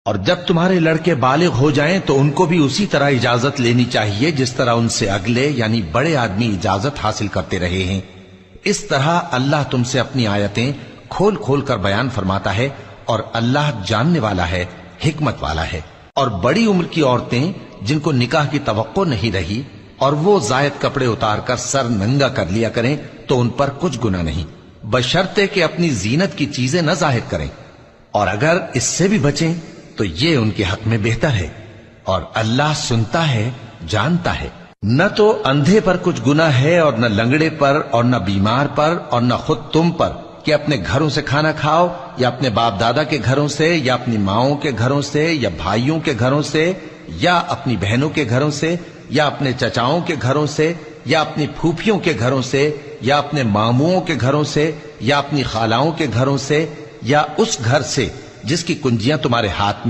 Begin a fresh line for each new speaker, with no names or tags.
اور جب تمہارے لڑکے بالغ ہو جائیں تو ان کو بھی اسی طرح اجازت لینی چاہیے جس طرح ان سے اگلے یعنی بڑے آدمی اجازت حاصل کرتے رہے ہیں۔ اس طرح اللہ تم سے اپنی آیتیں کھول کھول کر بیان فرماتا ہے، اور اللہ جاننے والا ہے، حکمت والا ہے۔ اور بڑی عمر کی عورتیں جن کو نکاح کی توقع نہیں رہی اور وہ زائد کپڑے اتار کر سر ننگا کر لیا کریں تو ان پر کچھ گناہ نہیں، بشرطے کہ اپنی زینت کی چیزیں نہ ظاہر کریں، اور اگر اس سے بھی بچیں تو یہ ان کے حق میں بہتر ہے، اور اللہ سنتا ہے، جانتا ہے۔ نہ تو اندھے پر کچھ گناہ ہے اور نہ لنگڑے پر اور نہ بیمار پر اور نہ خود تم پر کہ اپنے گھروں سے کھانا کھاؤ، یا اپنے باپ دادا کے گھروں سے، یا اپنی ماؤں کے گھروں سے، یا بھائیوں کے گھروں سے، یا اپنی بہنوں کے گھروں سے، یا اپنے چچاؤں کے گھروں سے، یا اپنی پھوپھیوں کے گھروں سے، یا اپنے ماموؤں کے گھروں سے، یا اپنی خالاؤں کے گھروں سے، یا اس گھر سے جس کی کنجیاں تمہارے ہاتھ میں